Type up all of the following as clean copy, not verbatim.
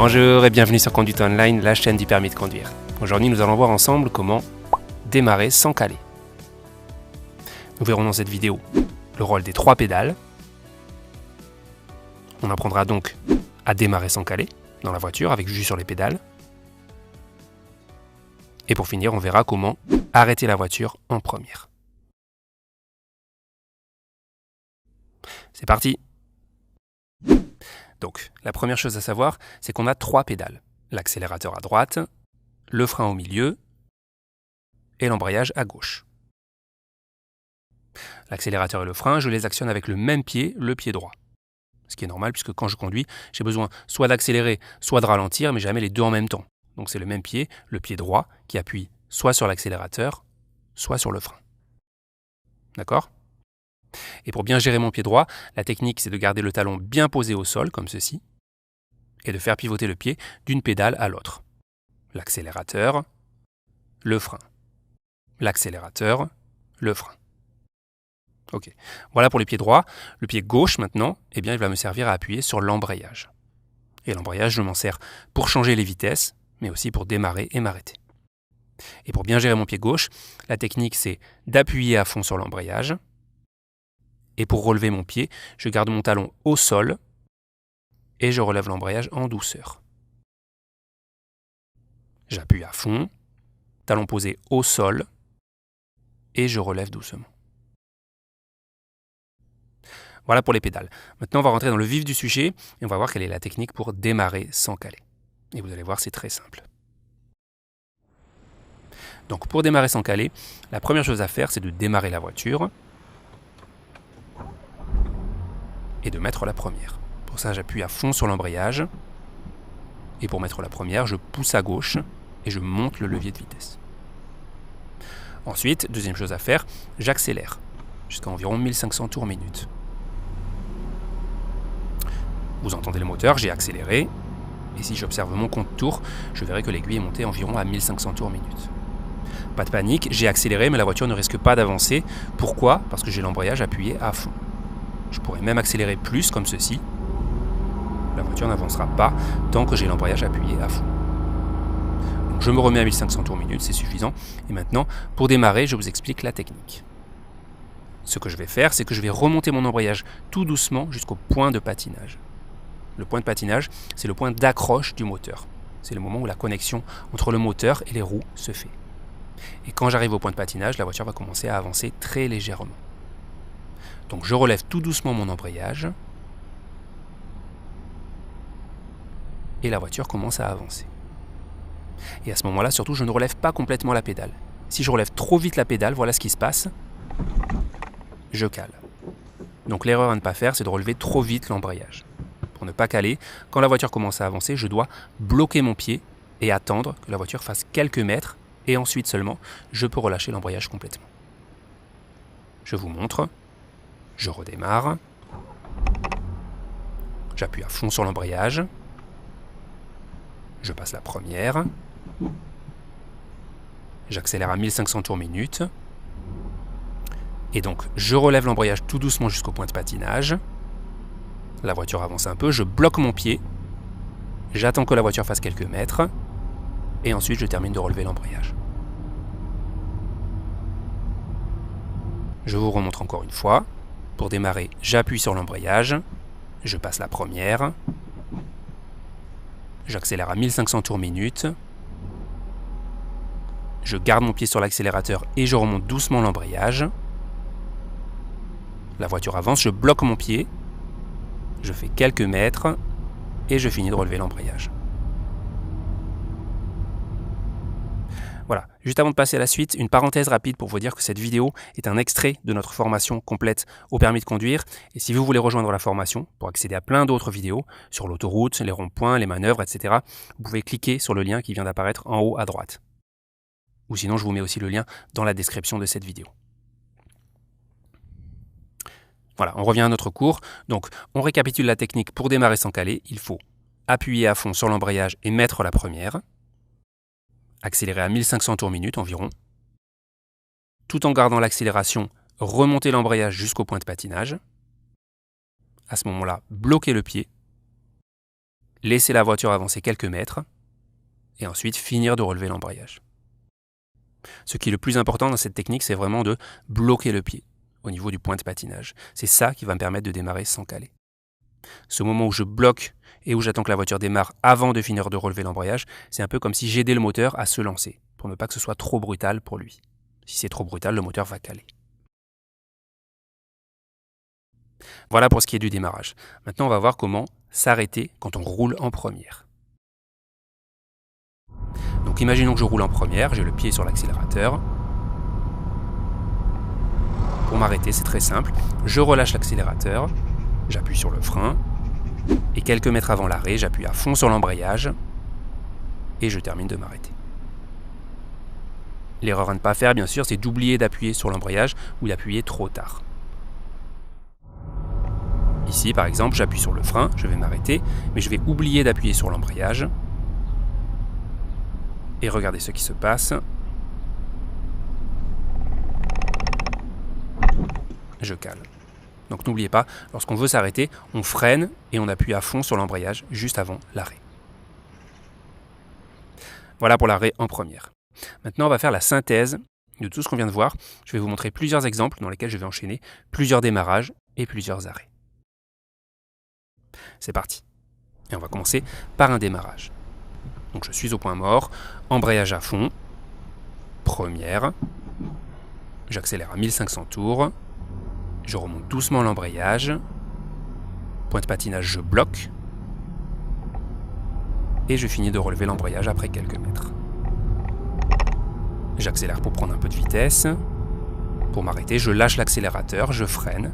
Bonjour et bienvenue sur Conduite Online, la chaîne du permis de conduire. Aujourd'hui, nous allons voir ensemble comment démarrer sans caler. Nous verrons dans cette vidéo le rôle des 3 pédales. On apprendra donc à démarrer sans caler dans la voiture avec juste sur les pédales. Et pour finir, on verra comment arrêter la voiture en première. C'est parti! Donc, la première chose à savoir, c'est qu'on a 3 pédales. L'accélérateur à droite, le frein au milieu et l'embrayage à gauche. L'accélérateur et le frein, je les actionne avec le même pied, le pied droit. Ce qui est normal puisque quand je conduis, j'ai besoin soit d'accélérer, soit de ralentir, mais jamais les deux en même temps. Donc c'est le même pied, le pied droit, qui appuie soit sur l'accélérateur, soit sur le frein. D'accord ? Et pour bien gérer mon pied droit, la technique c'est de garder le talon bien posé au sol, comme ceci, et de faire pivoter le pied d'une pédale à l'autre. L'accélérateur, le frein. L'accélérateur, le frein. Ok, voilà pour les pieds droits. Le pied gauche maintenant, eh bien, il va me servir à appuyer sur l'embrayage. Et l'embrayage, je m'en sers pour changer les vitesses, mais aussi pour démarrer et m'arrêter. Et pour bien gérer mon pied gauche, la technique c'est d'appuyer à fond sur l'embrayage. Et pour relever mon pied, je garde mon talon au sol et je relève l'embrayage en douceur. J'appuie à fond, talon posé au sol et je relève doucement. Voilà pour les pédales. Maintenant, on va rentrer dans le vif du sujet et on va voir quelle est la technique pour démarrer sans caler. Et vous allez voir, c'est très simple. Donc pour démarrer sans caler, la première chose à faire, c'est de démarrer la voiture et de mettre la première. Pour ça, j'appuie à fond sur l'embrayage. Et pour mettre la première, je pousse à gauche et je monte le levier de vitesse. Ensuite, deuxième chose à faire, j'accélère jusqu'à environ 1500 tours minute. Vous entendez le moteur, j'ai accéléré. Et si j'observe mon compte tours, je verrai que l'aiguille est montée environ à 1500 tours minute. Pas de panique, j'ai accéléré, mais la voiture ne risque pas d'avancer. Pourquoi ? Parce que j'ai l'embrayage appuyé à fond. Je pourrais même accélérer plus, comme ceci. La voiture n'avancera pas tant que j'ai l'embrayage appuyé à fond. Donc je me remets à 1500 tours minute, c'est suffisant. Et maintenant, pour démarrer, je vous explique la technique. Ce que je vais faire, c'est que je vais remonter mon embrayage tout doucement jusqu'au point de patinage. Le point de patinage, c'est le point d'accroche du moteur. C'est le moment où la connexion entre le moteur et les roues se fait. Et quand j'arrive au point de patinage, la voiture va commencer à avancer très légèrement. Donc je relève tout doucement mon embrayage et la voiture commence à avancer. Et à ce moment-là, surtout, je ne relève pas complètement la pédale. Si je relève trop vite la pédale, voilà ce qui se passe. Je cale. Donc l'erreur à ne pas faire, c'est de relever trop vite l'embrayage. Pour ne pas caler, quand la voiture commence à avancer, je dois bloquer mon pied et attendre que la voiture fasse quelques mètres et ensuite seulement, je peux relâcher l'embrayage complètement. Je vous montre. Je redémarre. J'appuie à fond sur l'embrayage. Je passe la première. J'accélère à 1500 tours minute. Et donc, je relève l'embrayage tout doucement jusqu'au point de patinage. La voiture avance un peu. Je bloque mon pied. J'attends que la voiture fasse quelques mètres. Et ensuite, je termine de relever l'embrayage. Je vous remontre encore une fois. Pour démarrer, j'appuie sur l'embrayage, je passe la première, j'accélère à 1500 tours minute, je garde mon pied sur l'accélérateur et je remonte doucement l'embrayage. La voiture avance, je bloque mon pied, je fais quelques mètres et je finis de relever l'embrayage. Voilà, juste avant de passer à la suite, une parenthèse rapide pour vous dire que cette vidéo est un extrait de notre formation complète au permis de conduire. Et si vous voulez rejoindre la formation pour accéder à plein d'autres vidéos sur l'autoroute, les ronds-points, les manœuvres, etc., vous pouvez cliquer sur le lien qui vient d'apparaître en haut à droite. Ou sinon, je vous mets aussi le lien dans la description de cette vidéo. Voilà, on revient à notre cours. Donc, on récapitule la technique pour démarrer sans caler. Il faut appuyer à fond sur l'embrayage et mettre la première. Accélérer à 1500 tours minute environ. Tout en gardant l'accélération, remonter l'embrayage jusqu'au point de patinage. À ce moment-là, bloquer le pied laisser la voiture avancer quelques mètres, et ensuite finir de relever l'embrayage. Ce qui est le plus important dans cette technique, c'est vraiment de bloquer le pied au niveau du point de patinage. C'est ça qui va me permettre de démarrer sans caler. Ce moment où je bloque et où j'attends que la voiture démarre avant de finir de relever l'embrayage, c'est un peu comme si j'aidais le moteur à se lancer, pour ne pas que ce soit trop brutal pour lui. Si c'est trop brutal, le moteur va caler. Voilà pour ce qui est du démarrage. Maintenant, on va voir comment s'arrêter quand on roule en première. Donc imaginons que je roule en première, j'ai le pied sur l'accélérateur. Pour m'arrêter, c'est très simple. Je relâche l'accélérateur, j'appuie sur le frein, et quelques mètres avant l'arrêt, j'appuie à fond sur l'embrayage, et je termine de m'arrêter. L'erreur à ne pas faire, bien sûr, c'est d'oublier d'appuyer sur l'embrayage ou d'appuyer trop tard. Ici, par exemple, j'appuie sur le frein, je vais m'arrêter, mais je vais oublier d'appuyer sur l'embrayage. Et regardez ce qui se passe. Je cale. Donc n'oubliez pas, lorsqu'on veut s'arrêter, on freine et on appuie à fond sur l'embrayage juste avant l'arrêt. Voilà pour l'arrêt en première. Maintenant, on va faire la synthèse de tout ce qu'on vient de voir. Je vais vous montrer plusieurs exemples dans lesquels je vais enchaîner plusieurs démarrages et plusieurs arrêts. C'est parti. Et on va commencer par un démarrage. Donc je suis au point mort, embrayage à fond, première, j'accélère à 1500 tours, je remonte doucement l'embrayage, point de patinage je bloque, et je finis de relever l'embrayage après quelques mètres. J'accélère pour prendre un peu de vitesse, pour m'arrêter je lâche l'accélérateur, je freine,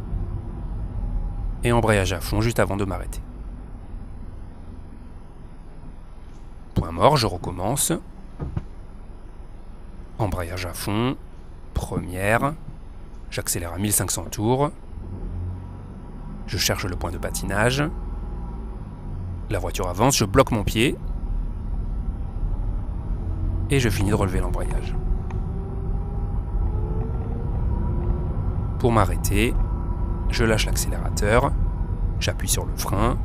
et embrayage à fond juste avant de m'arrêter. Point mort, je recommence. Embrayage à fond, première, j'accélère à 1500 tours, je cherche le point de patinage, la voiture avance, je bloque mon pied, et je finis de relever l'embrayage. Pour m'arrêter, je lâche l'accélérateur, j'appuie sur le frein,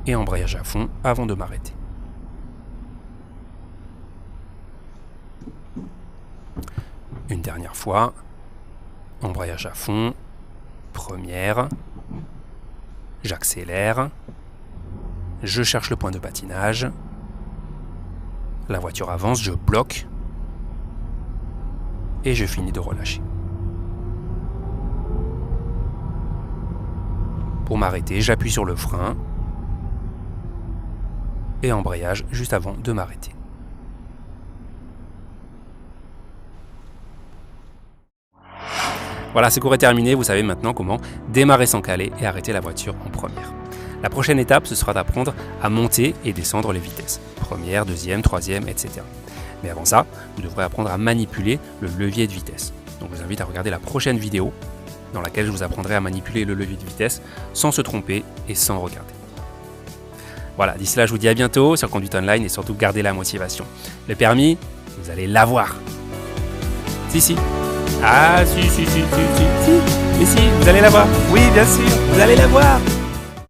et embrayage à fond avant de m'arrêter. Une dernière fois, embrayage à fond, première, j'accélère, je cherche le point de patinage, la voiture avance, je bloque, et je finis de relâcher. Pour m'arrêter, j'appuie sur le frein, et embrayage juste avant de m'arrêter. Voilà, ce cours est terminé, vous savez maintenant comment démarrer sans caler et arrêter la voiture en première. La prochaine étape, ce sera d'apprendre à monter et descendre les vitesses. Première, deuxième, troisième, etc. Mais avant ça, vous devrez apprendre à manipuler le levier de vitesse. Donc je vous invite à regarder la prochaine vidéo dans laquelle je vous apprendrai à manipuler le levier de vitesse sans se tromper et sans regarder. Voilà, d'ici là, je vous dis à bientôt sur Conduite Online et surtout gardez la motivation. Le permis, vous allez l'avoir. Si. Ah, si. Mais si, vous allez l'avoir. Oui, bien sûr, vous allez l'avoir.